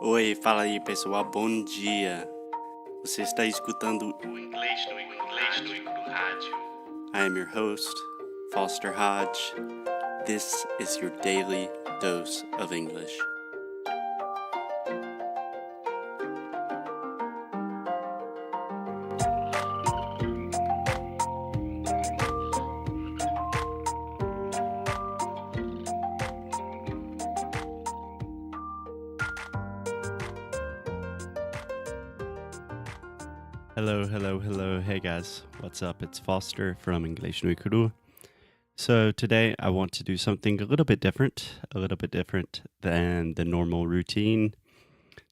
Oi, fala aí pessoal, bom dia. Você está escutando o Inglês no Rádio. I am your host, Foster Hodge. This is your daily dose of English. Hello. Hey guys, what's up? It's Foster from English no Ikuru. So today I want to do something a little bit different than the normal routine.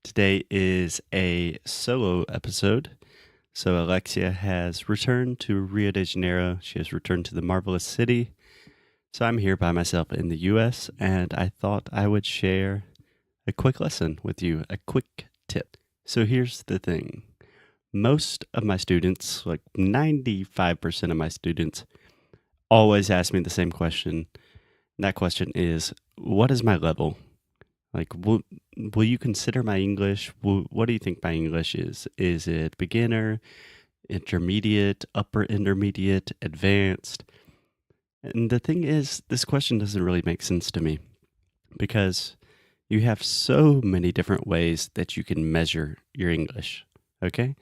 Today is a solo episode. So Alexia has returned to Rio de Janeiro. She has returned to the marvelous city. So I'm here by myself in the US, and I thought I would share a quick lesson with you, a quick tip. So here's the thing. Most of my students, like 95% of my students, always ask me the same question. And that question is, what is my level? Like, will you consider my English? What do you think my English is? Is it beginner, intermediate, upper intermediate, advanced? And the thing is, this question doesn't really make sense to me because you have so many different ways that you can measure your English, okay?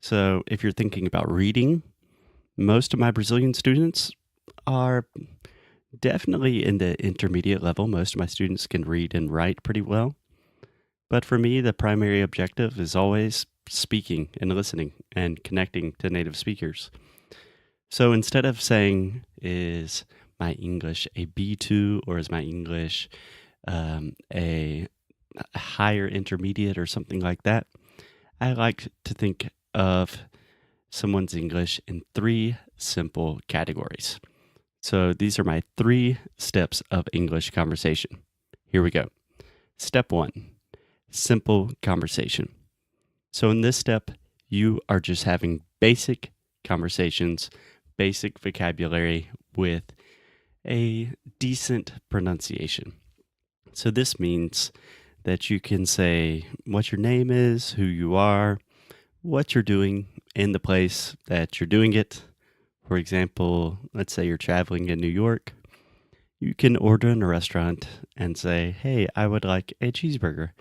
So if you're thinking about reading, most of my Brazilian students are definitely in the intermediate level. Most of my students can read and write pretty well. But for me, the primary objective is always speaking and listening and connecting to native speakers. So instead of saying, is my English a B2 or is my English a higher intermediate or something like that, I like to think of someone's English in three simple categories. So these are my 3 steps of English conversation. Here we go. Step 1, simple conversation. So in this step, you are just having basic conversations, basic vocabulary with a decent pronunciation. So this means that you can say what your name is, who you are, what you're doing in the place that you're doing it. For example, let's say you're traveling in New York. You can order in a restaurant and say, hey, I would like a cheeseburger.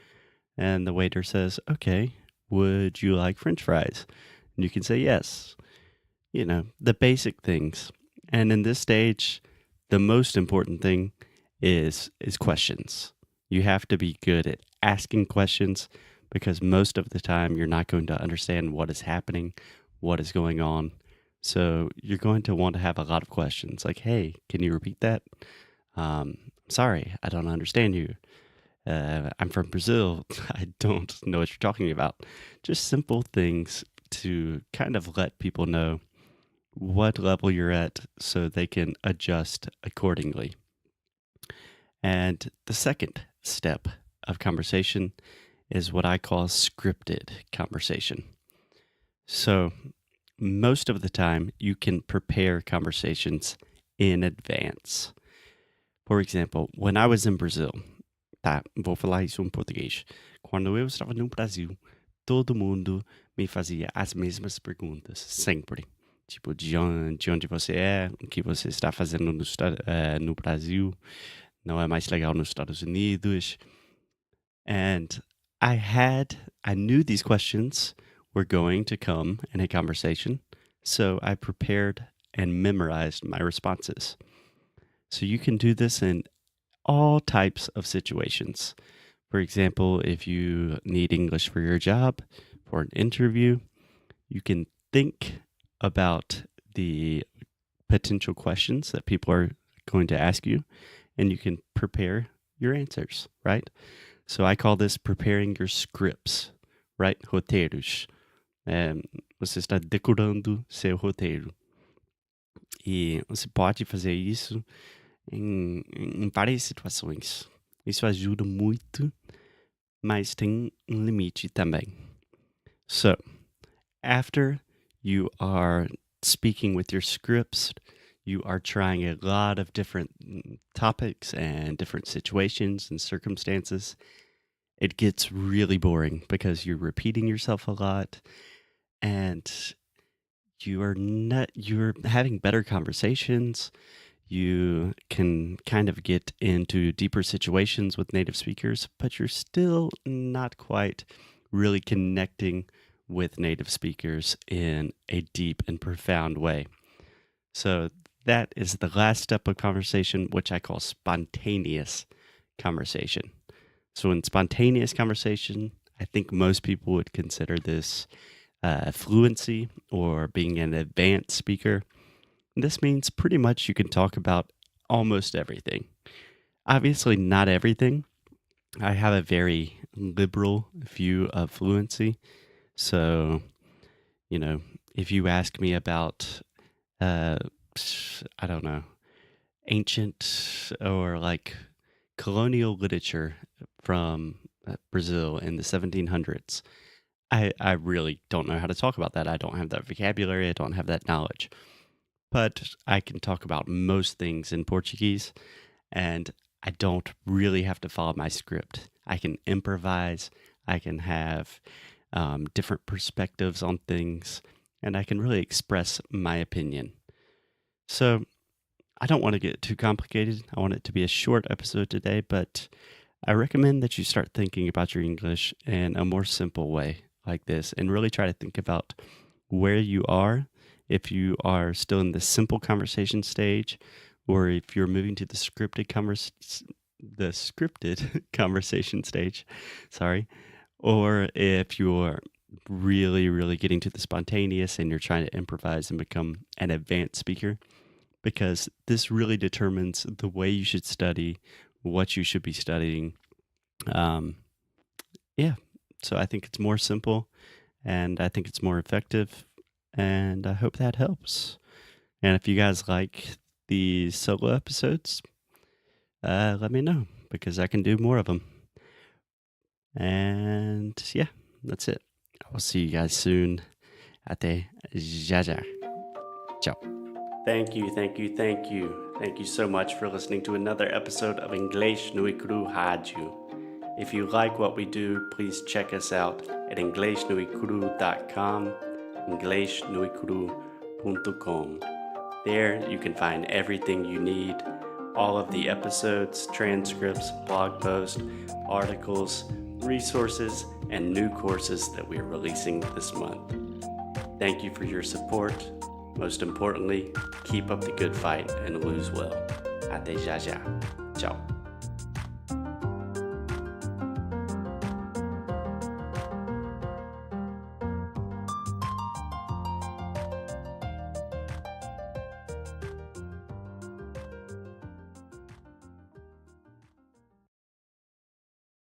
And the waiter says, okay, would you like French fries? And you can say yes. You know, the basic things. And in this stage, the most important thing is questions. You have to be good at asking questions because most of the time you're not going to understand what is happening, what is going on. So you're going to want to have a lot of questions like, hey, can you repeat that? Sorry, I don't understand you. I'm from Brazil. I don't know what you're talking about. Just simple things to kind of let people know what level you're at so they can adjust accordingly. And the second step of conversation is what I call scripted conversation. So most of the time, you can prepare conversations in advance. For example, when I was in Brazil, vou falar isso em português. Quando eu estava no Brasil, todo mundo me fazia as mesmas perguntas, sempre. Tipo, de onde você é, o que você está fazendo no Brasil, não é mais legal nos Estados Unidos. And I knew these questions were going to come in a conversation, so I prepared and memorized my responses. So you can do this in all types of situations. For example, if you need English for your job, for an interview, you can think about the potential questions that people are going to ask you, and you can prepare your answers, right? So I call this preparing your scripts, right? Roteiros. Você está decorando seu roteiro. E você pode fazer isso em várias situações. Isso ajuda muito, mas tem limite também. So, after you are speaking with your scripts, you are trying a lot of different topics and different situations and circumstances. it gets really boring because you're repeating yourself a lot and you're having better conversations. You can kind of get into deeper situations with native speakers, but you're still not quite really connecting with native speakers in a deep and profound way. So that is the last step of conversation, which I call spontaneous conversation. So in spontaneous conversation, I think most people would consider this fluency or being an advanced speaker. This means pretty much you can talk about almost everything. Obviously, not everything. I have a very liberal view of fluency. So, if you ask me about, uh, I don't know, ancient or like colonial literature from Brazil in the 1700s, I really don't know how to talk about that. I don't have that vocabulary, I don't have that knowledge. But I can talk about most things in Portuguese, and I don't really have to follow my script. I can improvise, I can have different perspectives on things, and I can really express my opinion. So I don't want to get too complicated. I want it to be a short episode today, but I recommend that you start thinking about your English in a more simple way like this and really try to think about where you are, if you are still in the simple conversation stage, or if you're moving to the scripted conversation stage, sorry, or if you're really, really getting to the spontaneous and you're trying to improvise and become an advanced speaker, because this really determines the way you should study, what you should be studying. Um, yeah, so I think it's more simple and I think it's more effective, and I hope that helps. And if you guys like the solo episodes, let me know because I can do more of them. And yeah, that's it. I will see you guys soon. Até já já. Ciao. Thank you, thank you, thank you. Thank you so much for listening to another episode of Inglês no Cru Rádio. If you like what we do, please check us out at inglesnoicru.com, inglesnoicru.com. There you can find everything you need, all of the episodes, transcripts, blog posts, articles, resources, and new courses that we are releasing this month. Thank you for your support. Most importantly, keep up the good fight and lose well. Até já já. Ciao.